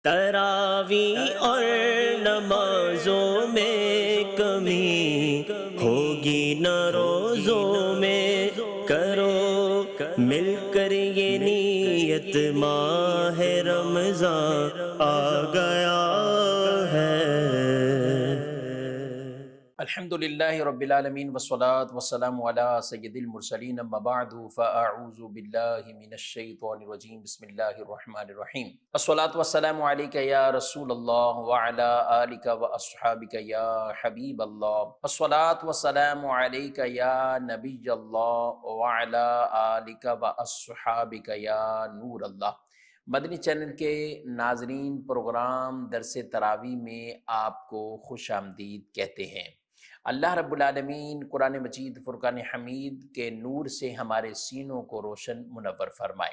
تراوی اور نمازوں میں کمی ہوگی نہ روزوں میں، کرو مل کر یہ نیت، ماہ رمضان آ گیا ہے۔ الحمد للہ رب العالمین والصلاة والسلام علی سید المرسلین، اما بعد فاعوذ باللہ من الشیطان الرجیم، بسم اللہ الرحمن الرحیم۔ الصلاة والسلام علیک یا رسول اللہ وعلی آلک واصحابک یا حبیب اللہ، الصلاة والسلام علیک یا نبی اللہ وعلی آلک واصحابک یا نور اللہ۔ مدنی چینل کے ناظرین، پروگرام درس تراویح میں آپ کو خوش آمدید کہتے ہیں۔ اللہ رب العالمین قرآن مجید فرقان حمید کے نور سے ہمارے سینوں کو روشن منور فرمائے۔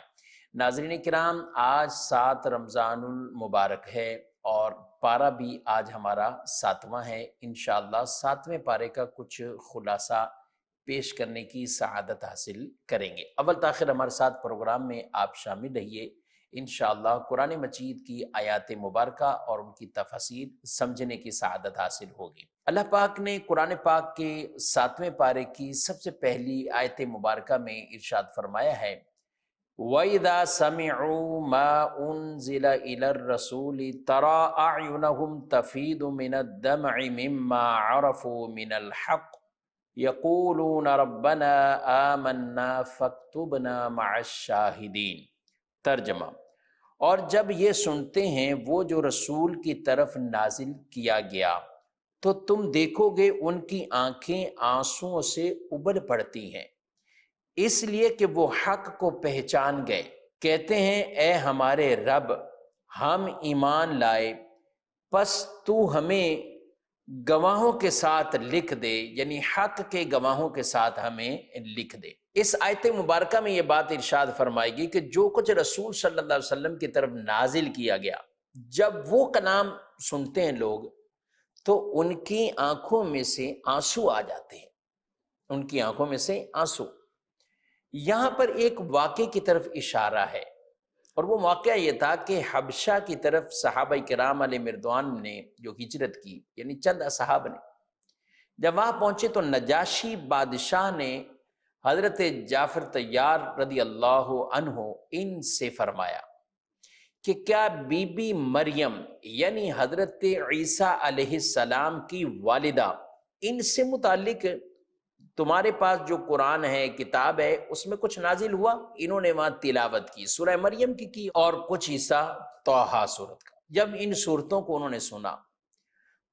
ناظرین کرام، آج 7 رمضان المبارک ہے اور پارہ بھی آج ہمارا 7واں ہے۔ انشاءاللہ 7ویں پارے کا کچھ خلاصہ پیش کرنے کی سعادت حاصل کریں گے۔ اول تاخیر ہمارے ساتھ پروگرام میں آپ شامل رہیے، انشاءاللہ قرآن مجید کی آیات مبارکہ اور ان کی تفاسیر سمجھنے کی سعادت حاصل ہوگی۔ اللہ پاک نے قرآن پاک کے 7ویں پارے کی سب سے پہلی آیت مبارکہ میں ارشاد فرمایا ہے، وَإِذَا سَمِعُوا مَا أُنزِلَ إِلَى الرَّسُولِ تَرَىٰ أَعْيُنَهُمْ تَفِيضُ مِنَ الدَّمْعِ مِمَّا عَرَفُوا مِنَ الْحَقِّ يَقُولُونَ رَبَّنَا آمَنَّا فَاكْتُبْنَا مَعَ الشَّاهِدِينَ۔ ترجمہ، اور جب یہ سنتے ہیں وہ جو رسول کی طرف نازل کیا گیا تو تم دیکھو گے ان کی آنکھیں آنسوؤں سے ابل پڑتی ہیں، اس لیے کہ وہ حق کو پہچان گئے، کہتے ہیں اے ہمارے رب ہم ایمان لائے، پس تو ہمیں گواہوں کے ساتھ لکھ دے، یعنی حق کے گواہوں کے ساتھ ہمیں لکھ دے۔ اس آیت مبارکہ میں یہ بات ارشاد فرمائے گی کہ جو کچھ رسول صلی اللہ علیہ وسلم کی طرف نازل کیا گیا، جب وہ کلام سنتے ہیں لوگ تو ان کی آنکھوں میں سے آنسو آ جاتے ہیں، ان کی آنکھوں میں سے آنسو۔ یہاں پر ایک واقعے کی طرف اشارہ ہے، اور وہ واقعہ یہ تھا کہ حبشہ کی طرف صحابہ کرام علیہ مردوان نے جو ہجرت کی، یعنی چند اصحاب نے جب وہاں پہنچے تو نجاشی بادشاہ نے حضرت جعفر طیار رضی اللہ عنہ ان سے فرمایا کہ کیا بی بی مریم یعنی حضرت عیسیٰ علیہ السلام کی والدہ، ان سے متعلق تمہارے پاس جو قرآن ہے، کتاب ہے، اس میں کچھ نازل ہوا؟ انہوں نے وہاں تلاوت کی، سورہ مریم کی اور کچھ حصہ طٰہٰ سورت کا۔ جب ان صورتوں کو انہوں نے سنا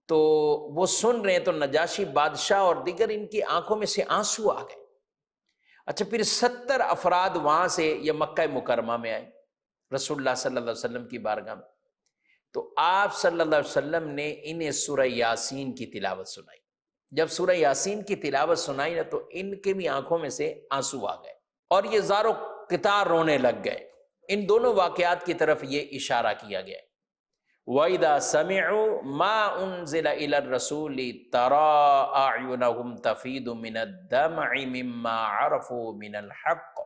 تو وہ سن رہے ہیں تو نجاشی بادشاہ اور دیگر ان کی آنکھوں میں سے آنسو آ گئے۔ اچھا، پھر 70 افراد وہاں سے یہ مکہ مکرمہ میں آئے رسول اللہ صلی اللہ علیہ وسلم کی بارگاہ میں، تو آپ صلی اللہ علیہ وسلم نے انہیں سورہ یاسین کی تلاوت سنائی۔ جب سورہ یاسین کی تلاوت سنائی نا تو ان کے بھی آنکھوں میں سے آنسو آ گئے اور یہ زار و قطار رونے لگ گئے۔ ان دونوں واقعات کی طرف یہ اشارہ کیا گیا ہے، وَإِذَا سَمِعُوا مَا أُنزِلَ إِلَى الرَّسُولِ تَرَىٰ أَعْيُنَهُمْ تَفِيضُ مِنَ الدَّمْعِ مِمَّا عَرَفُوا مِنَ الْحَقِّ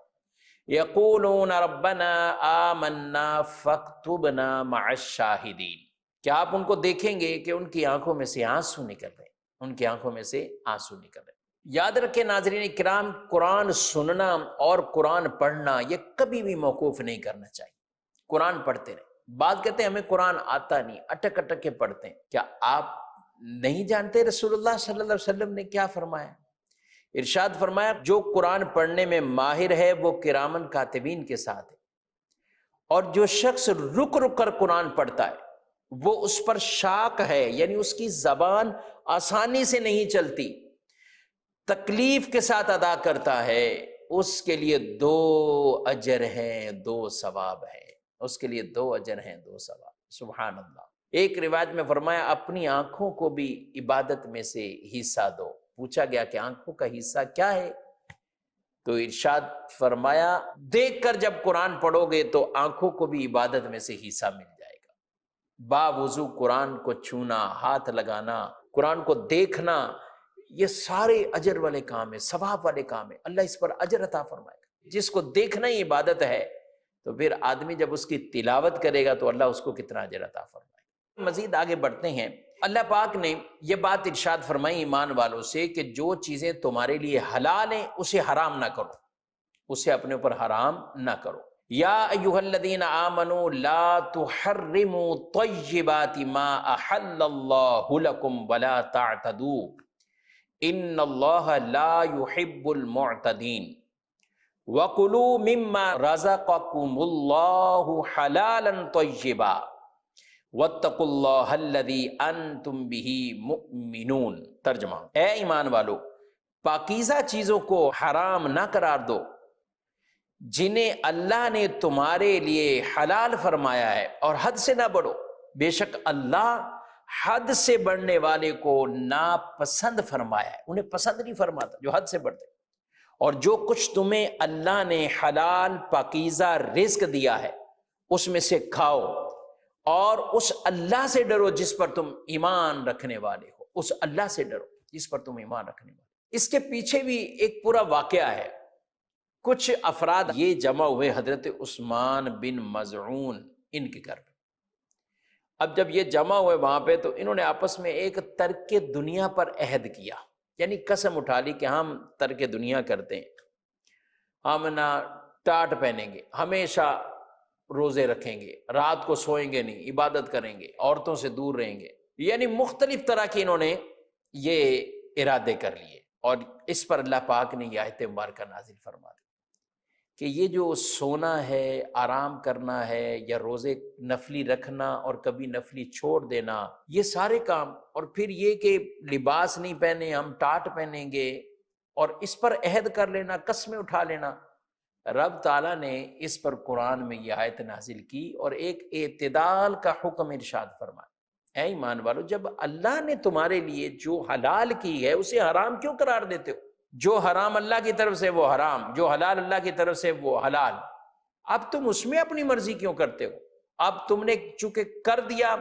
يَقُولُونَ رَبَّنَا آمَنَّا فَاكْتُبْنَا مَعَ الشَّاهِدِينَ۔ کیا آپ ان کو دیکھیں گے کہ ان کی آنکھوں میں سے آنسو نکل رہے ہیں، ان کی آنکھوں میں سے آنسو نکل رہے ہیں۔ یاد رکھیں ناظرین کرام، قرآن سننا اور قرآن پڑھنا یہ کبھی بھی موقوف نہیں کرنا چاہیے۔ قرآن پڑھتے رہیں۔ بعض کہتے ہیں ہمیں قرآن آتا نہیں، اٹک اٹک کے پڑھتے ہیں۔ کیا آپ نہیں جانتے رسول اللہ صلی اللہ علیہ وسلم نے کیا فرمایا؟ ارشاد فرمایا جو قرآن پڑھنے میں ماہر ہے وہ کرامن کاتبین کے ساتھ ہے، اور جو شخص رک رک کر قرآن پڑھتا ہے وہ اس پر شاق ہے، یعنی اس کی زبان آسانی سے نہیں چلتی، تکلیف کے ساتھ ادا کرتا ہے، اس کے لیے 2 اجر ہیں 2 ثواب ہیں، اس کے لیے 2 اجر ہیں 2 ثواب۔ سبحان اللہ۔ ایک روایت میں فرمایا اپنی آنکھوں کو بھی عبادت میں سے حصہ دو۔ پوچھا گیا کہ آنکھوں کا حصہ کیا ہے؟ تو ارشاد فرمایا دیکھ کر جب قرآن پڑھو گے تو آنکھوں کو بھی عبادت میں سے حصہ مل جائے گا۔ با وضو قرآن کو چھونا، ہاتھ لگانا، قرآن کو دیکھنا، یہ سارے اجر والے کام ہیں، ثواب والے کام ہیں، اللہ اس پر اجر عطا فرمائے گا۔ جس کو دیکھنا ہی عبادت ہے تو پھر آدمی جب اس کی تلاوت کرے گا تو اللہ اس کو کتنا اجر عطا فرمائے. مزید آگے بڑھتے ہیں. اللہ پاک نے یہ بات ارشاد فرمائی ایمان والوں سے کہ جو چیزیں تمہارے لیے حلال ہیں اسے حرام نہ کرو، اسے اپنے اوپر حرام نہ کرو. یا ایھا الذین آمنوا لا تحرموا طیبات ما احل اللہ لکم ولا تعتدوا ان اللہ لا يحب المعتدین وَكُلُوا مِمَّا رَزَقَكُمُ اللَّهُ حَلَالًا طَيِّبًا وَاتَّقُوا اللَّهَ الَّذِي أَنْتُمْ بِهِ مُؤْمِنُونَ. ترجمہ: اے ایمان والو، پاکیزہ چیزوں کو حرام نہ قرار دو جنہیں اللہ نے تمہارے لیے حلال فرمایا ہے، اور حد سے نہ بڑھو، بے شک اللہ حد سے بڑھنے والے کو ناپسند فرمایا ہے. انہیں پسند نہیں فرماتا جو حد سے بڑھتے. اور جو کچھ تمہیں اللہ نے حلال پاکیزہ رزق دیا ہے اس میں سے کھاؤ، اور اس اللہ سے ڈرو جس پر تم ایمان رکھنے والے ہو. اس اللہ سے ڈرو جس پر تم ایمان رکھنے والے ہو. اس کے پیچھے بھی ایک پورا واقعہ ہے. کچھ افراد یہ جمع ہوئے حضرت عثمان بن مظعون ان کے گھر پہ. اب جب یہ جمع ہوئے وہاں پہ تو انہوں نے آپس میں ایک ترک دنیا پر عہد کیا، یعنی قسم اٹھا لی کہ ہم ترک دنیا کرتے ہیں، ہم نہ ٹاٹ پہنیں گے، ہمیشہ روزے رکھیں گے، رات کو سوئیں گے نہیں، عبادت کریں گے، عورتوں سے دور رہیں گے. یعنی مختلف طرح کی انہوں نے یہ ارادے کر لیے. اور اس پر اللہ پاک نے یہ آیت مبارکہ نازل فرما دی کہ یہ جو سونا ہے، آرام کرنا ہے، یا روزے نفلی رکھنا اور کبھی نفلی چھوڑ دینا، یہ سارے کام، اور پھر یہ کہ لباس نہیں پہنے ہم ٹاٹ پہنیں گے، اور اس پر عہد کر لینا، قسمیں اٹھا لینا، رب تعالیٰ نے اس پر قرآن میں یہ آیت نازل کی اور ایک اعتدال کا حکم ارشاد فرمایا. اے ایمان والو، جب اللہ نے تمہارے لیے جو حلال کی ہے اسے حرام کیوں قرار دیتے ہو؟ جو حرام اللہ کی طرف سے وہ حرام، جو حلال اللہ کی طرف سے وہ حلال. اب تم اس میں اپنی مرضی کیوں کرتے ہو؟ اب تم نے چونکہ کر دیا،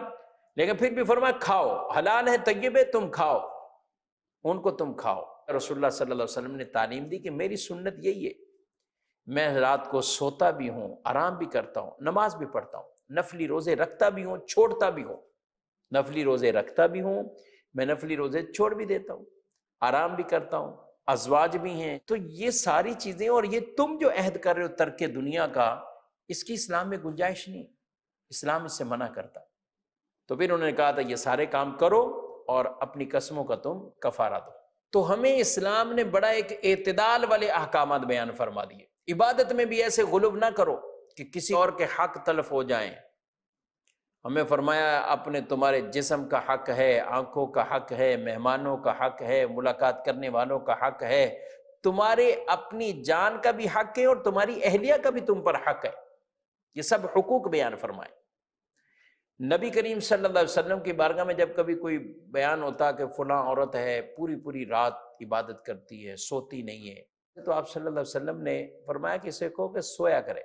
لیکن پھر بھی فرمایا کھاؤ، حلال ہے، طیب ہے، تم کھاؤ، ان کو تم کھاؤ. رسول اللہ صلی اللہ علیہ وسلم نے تعلیم دی کہ میری سنت یہی ہے، میں رات کو سوتا بھی ہوں، آرام بھی کرتا ہوں، نماز بھی پڑھتا ہوں، نفلی روزے رکھتا بھی ہوں، چھوڑتا بھی ہوں. نفلی روزے رکھتا بھی ہوں، میں نفلی روزے چھوڑ بھی دیتا ہوں، آرام بھی کرتا ہوں، ازواج بھی ہیں. تو یہ ساری چیزیں، اور یہ تم جو عہد کر رہے ہو ترک دنیا کا، اس کی اسلام میں گنجائش نہیں، اسلام اس سے منع کرتا. تو پھر انہوں نے کہا تھا یہ سارے کام کرو اور اپنی قسموں کا تم کفارہ دو. تو ہمیں اسلام نے بڑا ایک اعتدال والے احکامات بیان فرما دیے. عبادت میں بھی ایسے غلو نہ کرو کہ کسی اور کے حق تلف ہو جائیں. ہمیں فرمایا اپنے تمہارے جسم کا حق ہے، آنکھوں کا حق ہے، مہمانوں کا حق ہے، ملاقات کرنے والوں کا حق ہے، تمہارے اپنی جان کا بھی حق ہے، اور تمہاری اہلیہ کا بھی تم پر حق ہے. یہ سب حقوق بیان فرمائے. نبی کریم صلی اللہ علیہ وسلم کی بارگاہ میں جب کبھی کوئی بیان ہوتا کہ فلاں عورت ہے پوری رات عبادت کرتی ہے، سوتی نہیں ہے، تو آپ صلی اللہ علیہ وسلم نے فرمایا کہ اسے کہو کہ سویا کرے،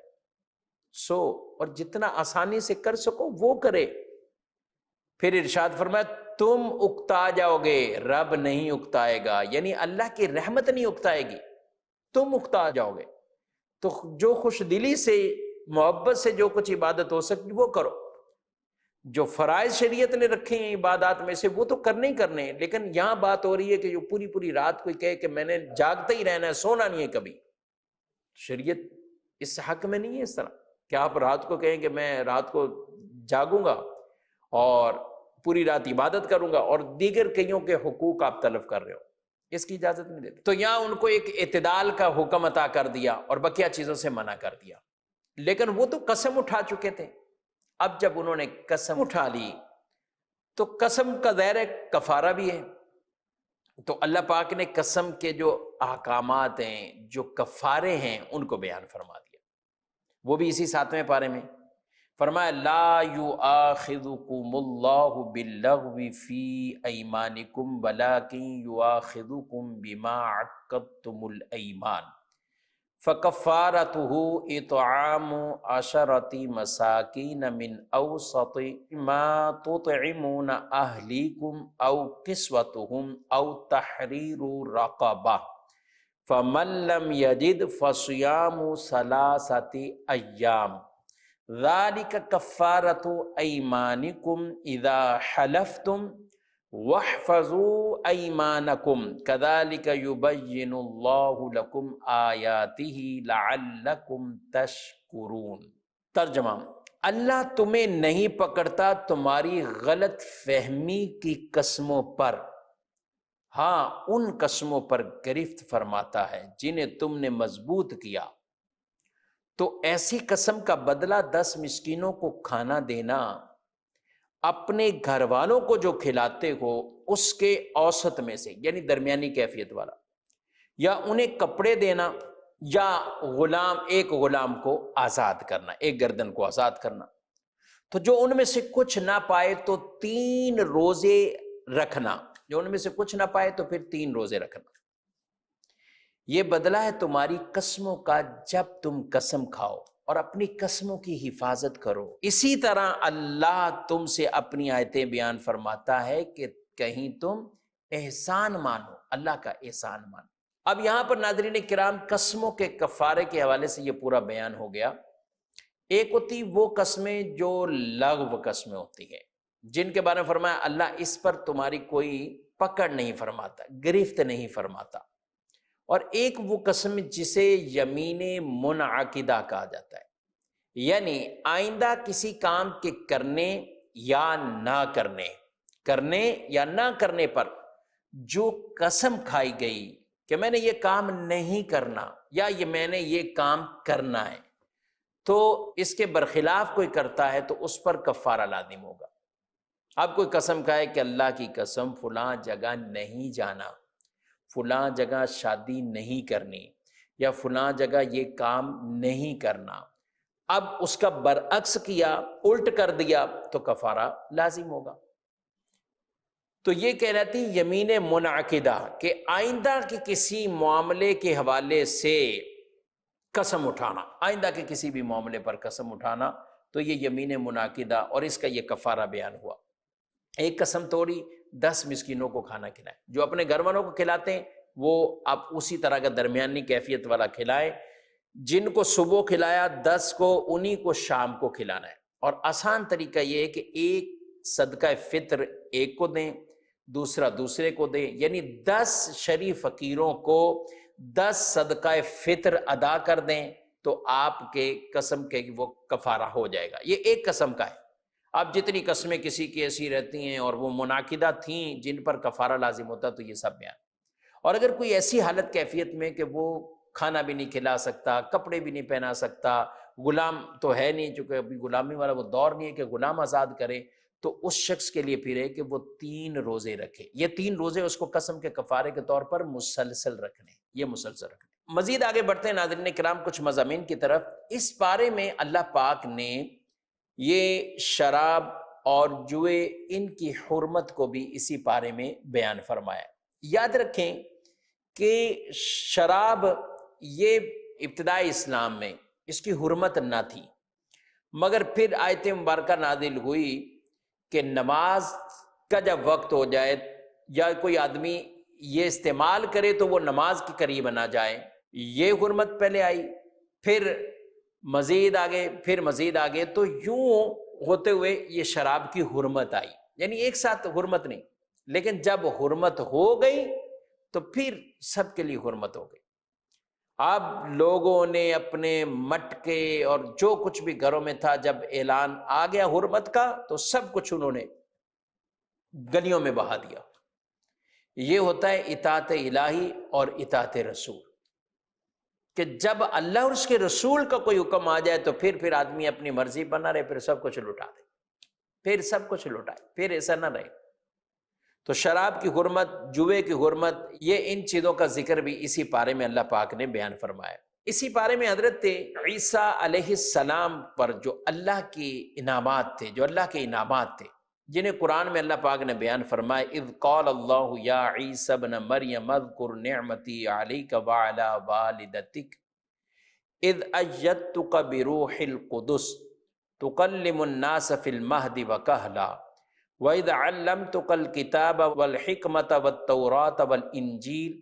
سو، اور جتنا آسانی سے کر سکو وہ کرے. پھر ارشاد فرمایا تم اکتا جاؤ گے، رب نہیں اکتائے گا، یعنی اللہ کی رحمت نہیں اکتائے گی، تم اکتا جاؤ گے. تو جو خوش دلی سے، محبت سے جو کچھ عبادت ہو سکتی وہ کرو. جو فرائض شریعت نے رکھے ہیں عبادات میں سے وہ تو کرنے ہی کرنے ہیں، لیکن یہاں بات ہو رہی ہے کہ جو پوری رات کوئی کہے کہ میں نے جاگتا ہی رہنا ہے، سونا نہیں ہے کبھی، شریعت اس حق میں نہیں ہے اس طرح کہ آپ رات کو کہیں کہ میں رات کو جاگوں گا اور پوری رات عبادت کروں گا، اور دیگر کئیوں کے حقوق آپ تلف کر رہے ہو، اس کی اجازت نہیں دیتے. تو یہاں ان کو ایک اعتدال کا حکم عطا کر دیا اور بقیہ چیزوں سے منع کر دیا. لیکن وہ تو قسم اٹھا چکے تھے. اب جب انہوں نے قسم اٹھا لی تو قسم کا ظاہر ہے کفارہ بھی ہے. تو اللہ پاک نے قسم کے جو احکامات ہیں، جو کفارے ہیں، ان کو بیان فرما دیا. وہ بھی اسی 7ویں پارے میں فرمایا لا یؤاخذکم اللہ باللغو فی ایمانکم ولکن یؤاخذکم بما عقدتم الایمان فکفارتہ اطعام 10 مساکین من اوسط ما تطعمون اہلیکم او کسوتہم او تحریر رقبہ فَمَن لَّمْ يَجِدْ فَصِيَامُ ثَلَاثَةِ أَيَّامٍ ذَلِكَ كَفَّارَةُ أَيْمَانِكُمْ إِذَا حَلَفْتُمْ وَاحْفَظُوا أَيْمَانَكُمْ كَذَلِكَ يُبَيِّنُ اللَّهُ لَكُمْ آيَاتِهِ لَعَلَّكُمْ تَشْكُرُونَ۔ ترجمہ: اللہ تمہیں نہیں پکڑتا تمہاری غلط فہمی کی قسموں پر، ہاں ان قسموں پر گرفت فرماتا ہے جنہیں تم نے مضبوط کیا، تو ایسی قسم کا بدلہ 10 مسکینوں کو کھانا دینا، اپنے گھر والوں کو جو کھلاتے ہو اس کے اوسط میں سے، یعنی درمیانی کیفیت والا، یا انہیں کپڑے دینا، یا ایک غلام کو آزاد کرنا، ایک گردن کو آزاد کرنا۔ تو جو ان میں سے کچھ نہ پائے تو 3 روزے رکھنا، جو ان میں سے کچھ نہ پائے تو پھر 3 روزے رکھنا۔ یہ بدلہ ہے تمہاری قسموں کا جب تم قسم کھاؤ، اور اپنی قسموں کی حفاظت کرو۔ اسی طرح اللہ تم سے اپنی آیتیں بیان فرماتا ہے کہ کہیں تم احسان مانو، اللہ کا احسان مانو۔ اب یہاں پر ناظرین کرام قسموں کے کفارے کے حوالے سے یہ پورا بیان ہو گیا۔ ایک ہوتی وہ قسمیں جو لغو قسمیں ہوتی ہیں، جن کے بارے میں فرمایا اللہ اس پر تمہاری کوئی پکڑ نہیں فرماتا، گرفت نہیں فرماتا۔ اور ایک وہ قسم جسے یمین منعقدہ کہا جاتا ہے، یعنی آئندہ کسی کام کے کرنے یا نہ کرنے پر جو قسم کھائی گئی کہ میں نے یہ کام نہیں کرنا یا میں نے یہ کام کرنا ہے، تو اس کے برخلاف کوئی کرتا ہے تو اس پر کفارہ لازم ہوگا۔ اب کوئی قسم کھائے کہ اللہ کی قسم فلاں جگہ نہیں جانا، فلاں جگہ شادی نہیں کرنی، یا فلاں جگہ یہ کام نہیں کرنا، اب اس کا برعکس کیا، الٹ کر دیا، تو کفارہ لازم ہوگا۔ تو یہ کہہ رہتی یمین منعقدہ کہ آئندہ کے کسی معاملے کے حوالے سے قسم اٹھانا، آئندہ کے کسی بھی معاملے پر قسم اٹھانا، تو یہ یمین منعقدہ، اور اس کا یہ کفارہ بیان ہوا۔ ایک قسم توڑی، 10 مسکینوں کو کھانا کھلائیں، جو اپنے گھر والوں کو کھلاتے ہیں وہ آپ اسی طرح کا درمیانی کیفیت والا کھلائیں، جن کو صبح کھلایا 10 کو انہی کو شام کو کھلانا ہے۔ اور آسان طریقہ یہ ہے کہ ایک صدقہ فطر ایک کو دیں، دوسرا دوسرے کو دیں، یعنی 10 شریف فقیروں کو 10 صدقہ فطر ادا کر دیں تو آپ کے قسم کے وہ کفارہ ہو جائے گا۔ یہ ایک قسم کا ہے۔ اب جتنی قسمیں کسی کی ایسی رہتی ہیں اور وہ منعقدہ تھیں جن پر کفارہ لازم ہوتا تو یہ سب بیان۔ اور اگر کوئی ایسی حالت کیفیت میں کہ وہ کھانا بھی نہیں کھلا سکتا، کپڑے بھی نہیں پہنا سکتا، غلام تو ہے نہیں، چونکہ ابھی غلامی والا وہ دور نہیں ہے کہ غلام آزاد کرے، تو اس شخص کے لیے پھر ہے کہ وہ 3 روزے رکھے۔ یہ 3 روزے اس کو قسم کے کفارے کے طور پر مسلسل رکھنے، یہ مسلسل رکھنے۔ مزید آگے بڑھتے ہیں ناظرین کرام کچھ مضامین کی طرف۔ اس بارے میں اللہ پاک نے یہ شراب اور جوئے ان کی حرمت کو بھی اسی پارے میں بیان فرمایا۔ یاد رکھیں کہ شراب یہ ابتدائی اسلام میں اس کی حرمت نہ تھی، مگر پھر آیت مبارکہ نازل ہوئی کہ نماز کا جب وقت ہو جائے یا کوئی آدمی یہ استعمال کرے تو وہ نماز کے قریب نہ جائے، یہ حرمت پہلے آئی، پھر مزید آگے، تو یوں ہوتے ہوئے یہ شراب کی حرمت آئی، یعنی ایک ساتھ حرمت نہیں، لیکن جب حرمت ہو گئی تو پھر سب کے لیے حرمت ہو گئی۔ اب لوگوں نے اپنے مٹکے اور جو کچھ بھی گھروں میں تھا، جب اعلان آ گیا حرمت کا تو سب کچھ انہوں نے گلیوں میں بہا دیا۔ یہ ہوتا ہے اطاعت الہی اور اطاعت رسول، کہ جب اللہ اور اس کے رسول کا کوئی حکم آ جائے تو پھر آدمی اپنی مرضی پر نہ رہے، پھر سب کچھ لٹا دے، پھر سب کچھ لٹائے، پھر ایسا نہ رہے۔ تو شراب کی حرمت، جوئے کی حرمت، یہ ان چیزوں کا ذکر بھی اسی پارے میں اللہ پاک نے بیان فرمایا۔ اسی پارے میں حضرت عیسیٰ علیہ السلام پر جو اللہ کے انعامات تھے، جنہیں قرآن میں اللہ پاک نے بیان فرمایا، اذ قال اللہ یا عیسی ابن مریم اذکر نعمتی علیک وعلی والدتک اذ ایدتک بروح القدس تکلم الناس فی المہد وکہلا وَإِذْ عَلَّمْتُكَ الْكِتَابَ وَالْحِكْمَةَ وَالتَّوْرَاةَ وَالْإِنْجِيلَ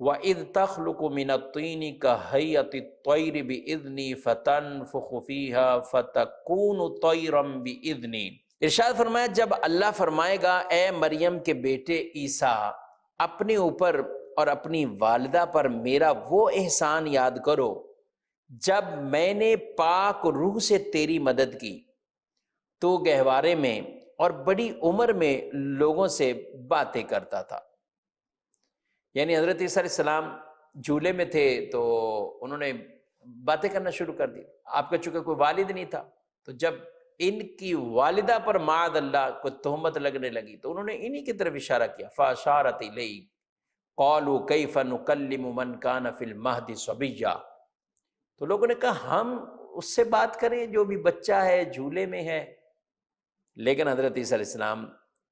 وَإِذْ تَخْلُقُ مِنَ الطِّينِ كَهَيْئَةِ الطَّيْرِ بِإِذْنِي فَتَنفُخُ فِيهَا فَتَكُونُ طَيْرًا بِإِذْنِي۔ ارشاد فرمایا جب اللہ فرمائے گا اے مریم کے بیٹے عیسیٰ اپنے اوپر اور اپنی والدہ پر میرا وہ احسان یاد کرو جب میں نے پاک روح سے تیری مدد کی تو گہوارے میں اور بڑی عمر میں لوگوں سے باتیں کرتا تھا۔ یعنی حضرت عیسیٰ علیہ السلام جھولے میں تھے تو انہوں نے باتیں کرنا شروع کر دی۔ آپ کا چونکہ کوئی والد نہیں تھا تو جب ان کی والدہ پر معاذ اللہ کو تہمت لگنے لگی تو انہوں نے انہی کی طرف اشارہ کیا، فاشارت الیہ قالوا کیف نکلم من کان فی المہد صبیا۔ تو لوگوں نے کہا ہم اس سے بات کریں جو بھی بچہ ہے جھولے میں ہے، لیکن حضرت عیسیٰ علیہ السلام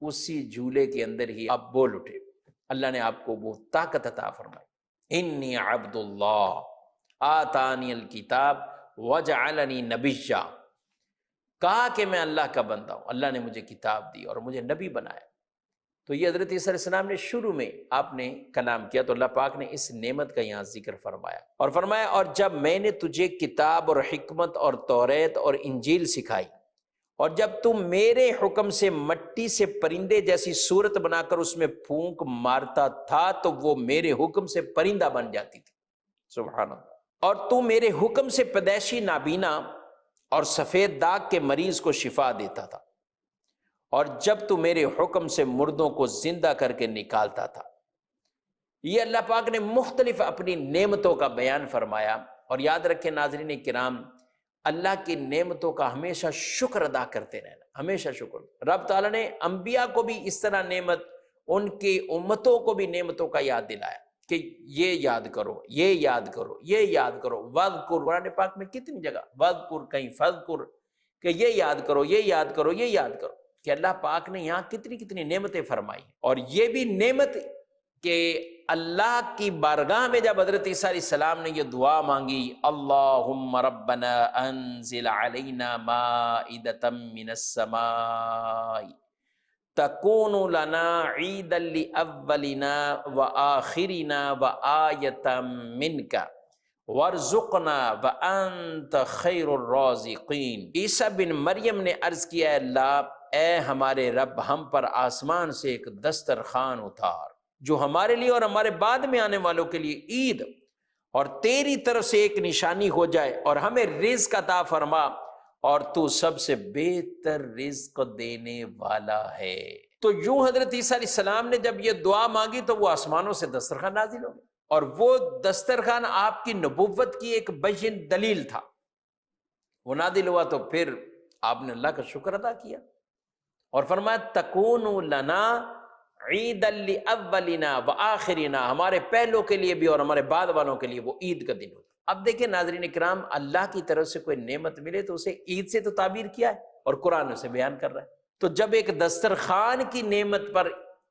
اسی جھولے کے اندر ہی آپ بول اٹھے۔ اللہ نے آپ کو وہ طاقت عطا فرمائی، انی عبد اللہ آتانی الکتاب وجعلنی نبیا، کہا کہ میں اللہ کا بندہ ہوں، اللہ نے مجھے کتاب دی اور مجھے نبی بنایا۔ تو یہ حضرت عیسیٰ علیہ السلام نے شروع میں آپ نے کلام کیا تو اللہ پاک نے اس نعمت کا یہاں ذکر فرمایا اور فرمایا اور جب میں نے تجھے کتاب اور حکمت اور توریت اور انجیل سکھائی اور جب تم میرے حکم سے مٹی سے پرندے جیسی صورت بنا کر اس میں پھونک مارتا تھا تو وہ میرے حکم سے پرندہ بن جاتی تھی، سبحان اللہ، اور تو میرے حکم سے پیدائشی نابینا اور سفید داغ کے مریض کو شفا دیتا تھا اور جب تو میرے حکم سے مردوں کو زندہ کر کے نکالتا تھا۔ یہ اللہ پاک نے مختلف اپنی نعمتوں کا بیان فرمایا، اور یاد رکھیں ناظرین کرام اللہ کی نعمتوں کا ہمیشہ شکر ادا کرتے رہنا، ہمیشہ شکر۔ رب تعالیٰ نے انبیاء کو بھی اس طرح نعمت، ان کی امتوں کو بھی نعمتوں کا یاد دلایا کہ یہ یاد کرو، یہ یاد کرو، یہ یاد کرو۔ وَاذْكُرْ، قرآن پاک میں کتنی جگہ وَاذْكُرْ کہیں فَاذْكُرْ کہ یہ یاد کرو، یہ یاد کرو، یہ یاد کرو، کہ اللہ پاک نے یہاں کتنی کتنی نعمتیں فرمائی۔ اور یہ بھی نعمت کہ اللہ کی بارگاہ میں جب حضرت عیسیٰ علیہ السلام نے یہ دعا مانگی، اللہم ربنا انزل علینا مائدۃ من السماء تکون لنا عیدا لاولنا وآخرنا وآیۃ منک وارزقنا وانت خیر الرازقین۔ عیسیٰ بن مریم نے عرض کیا اے اللہ، اے ہمارے رب ہم پر آسمان سے ایک دسترخوان اتار جو ہمارے لیے اور ہمارے بعد میں آنے والوں کے لیے عید اور تیری طرف سے ایک نشانی ہو جائے، اور ہمیں رزق عطا فرما، اور تو سب سے بہتر رزق دینے والا ہے۔ تو یوں حضرت عیسیٰ علیہ السلام نے جب یہ دعا مانگی تو وہ آسمانوں سے دسترخوان نازل ہو گیا، اور وہ دسترخوان آپ کی نبوت کی ایک بین دلیل تھا۔ وہ نازل ہوا تو پھر آپ نے اللہ کا شکر ادا کیا اور فرمایا تکون لنا عید لاولنا وآخرنا، ہمارے پہلوں کے لیے بھی اور ہمارے بعد والوں کے لیے وہ عید کا دن ہوتا۔ اب دیکھیں ناظرین کرام، اللہ کی طرف سے کوئی نعمت ملے تو اسے عید سے تو تعبیر کیا ہے اور قرآن اسے بیان کر رہا ہے۔ تو جب ایک دسترخوان کی نعمت پر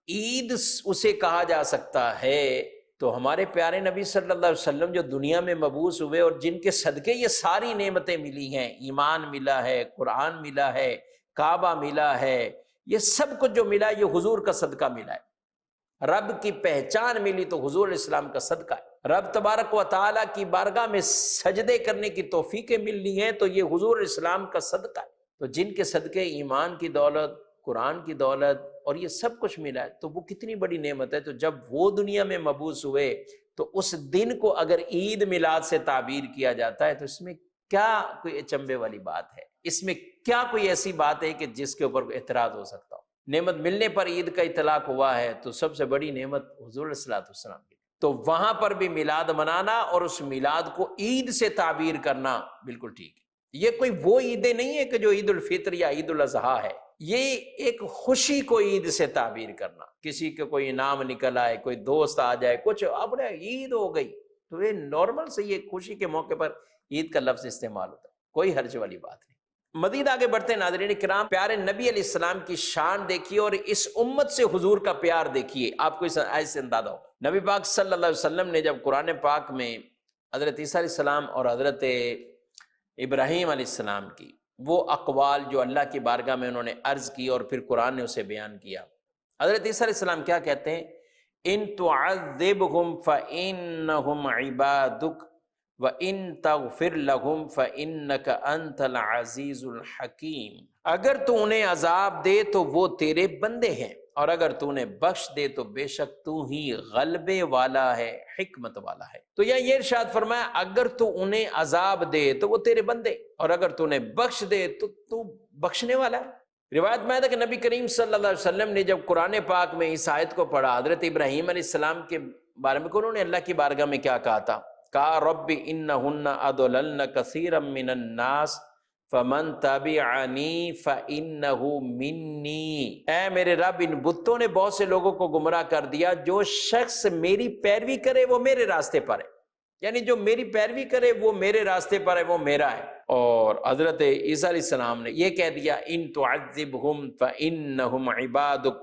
عید اسے کہا جا سکتا ہے تو ہمارے پیارے نبی صلی اللہ علیہ وسلم جو دنیا میں مبعوث ہوئے اور جن کے صدقے یہ ساری نعمتیں ملی ہیں، ایمان ملا ہے، قرآن ملا ہے، کعبہ ملا ہے، یہ سب کچھ جو ملا یہ حضور کا صدقہ ملا ہے۔ رب کی پہچان ملی تو حضور علیہ السلام کا صدقہ ہے۔ رب تبارک و تعالیٰ کی بارگاہ میں سجدے کرنے کی توفیقیں ملنی ہیں تو یہ حضور علیہ السلام کا صدقہ ہے۔ تو جن کے صدقے ایمان کی دولت، قرآن کی دولت اور یہ سب کچھ ملا ہے تو وہ کتنی بڑی نعمت ہے۔ تو جب وہ دنیا میں مبعوث ہوئے تو اس دن کو اگر عید میلاد سے تعبیر کیا جاتا ہے تو اس میں کیا کوئی اچنبے والی بات ہے؟ اس میں کیا کوئی ایسی بات ہے کہ جس کے اوپر اعتراض ہو سکتا ہو؟ نعمت ملنے پر عید کا اطلاق ہوا ہے تو سب سے بڑی نعمت حضور علیہ الصلوۃ والسلام کی، تو وہاں پر بھی میلاد منانا اور اس میلاد کو عید سے تعبیر کرنا بالکل ٹھیک ہے۔ یہ کوئی وہ عیدیں نہیں ہے کہ جو عید الفطر یا عید الاضحیٰ ہے، یہ ایک خوشی کو عید سے تعبیر کرنا، کسی کے کوئی انعام نکل آئے، کوئی دوست آ جائے، کچھ اپنے عید ہو گئی تو یہ نارمل سے یہ خوشی کے موقع پر عید کا لفظ استعمال ہوتا ہے، کوئی حرج والی بات نہیں۔ مزید آگے بڑھتے ہیں ناظرین کرام، پیارے نبی علیہ السلام کی شان دیکھیے اور اس امت سے حضور کا پیار دیکھیے، آپ کو اس آیت سے اندازہ ہوگا۔ نبی پاک صلی اللہ علیہ وسلم نے جب قرآن پاک میں حضرت عیسیٰ علیہ السلام اور حضرت ابراہیم علیہ السلام کی وہ اقوال جو اللہ کی بارگاہ میں انہوں نے عرض کی اور پھر قرآن نے اسے بیان کیا، حضرت عیسیٰ علیہ السلام کیا کہتے ہیں؟ ان تعذبہم فإنہم عبادک وَإِن تَغْفِرْ لَهُمْ فَإِنَّكَ أَنْتَ الْعَزِيزُ الْحَكِيمُ، اگر تو انہیں عذاب دے تو وہ تیرے بندے ہیں، اور اگر تو انہیں بخش دے تو بے شک تو ہی غلبے والا ہے، حکمت والا ہے۔ تو یہ ارشاد فرمایا اگر تو انہیں عذاب دے تو وہ تیرے بندے، اور اگر تو انہیں بخش دے تو بخشنے والا ہے۔ روایت میں ہے کہ نبی کریم صلی اللہ علیہ وسلم نے جب قرآن پاک میں اس آیت کو پڑھا، حضرت ابراہیم علیہ السلام کے بارے میں، انہوں نے اللہ کی بارگاہ میں کیا کہا تھا؟ کہا رب انہن اضللن کثیرا من الناس فمن تبعنی فانہ منی، اے میرے رب ان بتوں نے بہت سے لوگوں کو گمراہ کر دیا، جو شخص میری پیروی کرے وہ میرے راستے پر ہے، یعنی جو میری پیروی کرے وہ میرے راستے پر ہے، وہ میرا ہے۔ اور حضرت عیسیٰ علیہ السلام نے یہ کہہ دیا ان تعذبہم فانہم عبادک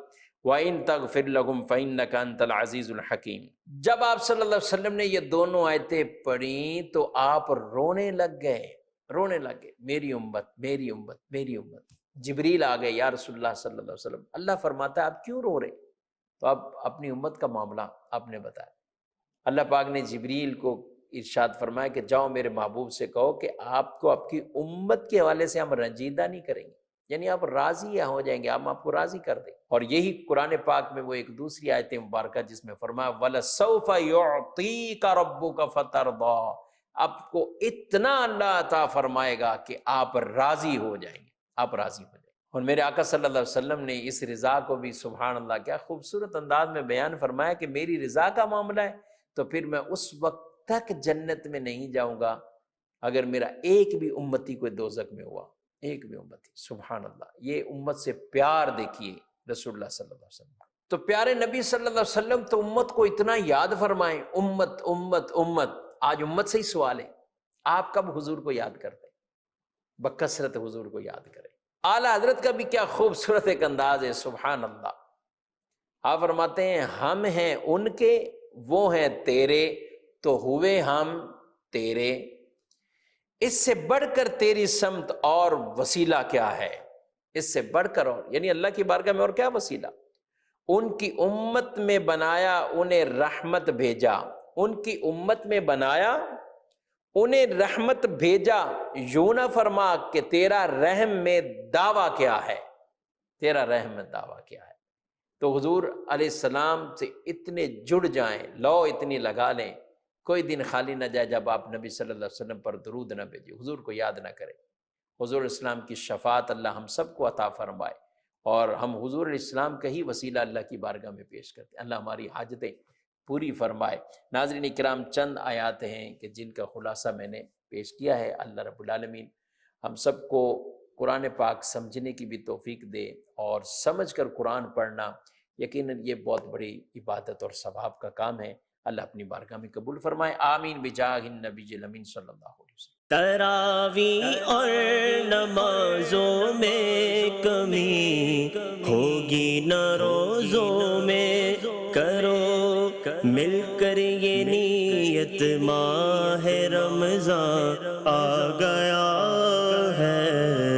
وَإِن تَغْفِرْ لَهُمْ فَإِنَّكَ أَنْتَ الْعَزِيزُ الْحَكِيمُ۔ جب آپ صلی اللہ علیہ وسلم نے یہ دونوں آیتیں پڑھیں تو آپ رونے لگ گئے، میری امت میری امت میری امت۔ جبریل آ گئے، یا رسول اللہ صلی اللہ علیہ وسلم، اللہ فرماتا ہے آپ کیوں رو رہے؟ تو آپ اپنی امت کا معاملہ آپ نے بتایا۔ اللہ پاک نے جبریل کو ارشاد فرمایا کہ جاؤ میرے محبوب سے کہو کہ آپ کو آپ کی امت کے حوالے سے ہم رنجیدہ نہیں کریں گے، یعنی آپ راضی ہو جائیں گے، ہم آپ کو راضی کر دیں۔ اور یہی قرآن پاک میں وہ ایک دوسری آیت مبارکہ جس میں فرمایا وَلَسَوْفَ يُعْطِيكَ رَبُّكَ فَتَرْضَىٰ، آپ کو اتنا اللہ عطا فرمائے گا کہ آپ راضی ہو جائیں گے، آپ راضی ہو جائیں گے۔ اور میرے آقا صلی اللہ علیہ وسلم نے اس رضا کو بھی سبحان اللہ کیا خوبصورت انداز میں بیان فرمایا کہ میری رضا کا معاملہ ہے تو پھر میں اس وقت تک جنت میں نہیں جاؤں گا اگر میرا ایک بھی امتی کوئی دوزخ میں ہوا، ایک بھی امتی۔ سبحان اللہ، یہ امت سے پیار دیکھیے رسول اللہ صلی اللہ علیہ وسلم۔ تو پیارے نبی صلی اللہ علیہ وسلم تو امت کو اتنا یاد فرمائیں، امت امت امت۔ آج امت سے ہی سوال ہے آپ کب حضور کو یاد کرتے ہیں؟ بکثرت حضور کو یاد کریں۔ اعلیٰ حضرت کا بھی کیا خوبصورت ایک انداز ہے، سبحان اللہ۔ آپ فرماتے ہیں ہم ہیں ان کے، وہ ہیں تیرے، تو ہوئے ہم تیرے، اس سے بڑھ کر تیری سمت اور وسیلہ کیا ہے؟ اس سے بڑھ کر اور یعنی اللہ کی بارگاہ میں اور کیا وسیلہ؟ ان کی امت میں بنایا انہیں رحمت بھیجا، ان کی امت میں بنایا انہیں رحمت بھیجا، یوں نہ فرما کہ تیرا رحم میں دعویٰ کیا ہے، تیرا رحم میں دعویٰ کیا ہے۔ تو حضور علیہ السلام سے اتنے جڑ جائیں، لو اتنی لگا لیں، کوئی دن خالی نہ جائے جب آپ نبی صلی اللہ علیہ وسلم پر درود نہ بھیجے، حضور کو یاد نہ کریں۔ حضور علیہ السلام کی شفاعت اللہ ہم سب کو عطا فرمائے، اور ہم حضور علیہ السلام کا ہی وسیلہ اللہ کی بارگاہ میں پیش کرتے ہیں، اللہ ہماری حاجتیں پوری فرمائے۔ ناظرین کرام، چند آیات ہیں کہ جن کا خلاصہ میں نے پیش کیا ہے۔ اللہ رب العالمین ہم سب کو قرآن پاک سمجھنے کی بھی توفیق دے، اور سمجھ کر قرآن پڑھنا یقیناً یہ بہت بڑی عبادت اور ثواب کا کام ہے۔ اللہ اپنی بارگاہ میں قبول فرمائے، آمین بجاہ النبی الامین صلی اللہ علیہ وسلم۔ تراویح اور نمازوں میں کمی ہوگی نہ روزوں میں، کرو مل کر یہ نیت، ماہ رمضان آ گیا ہے۔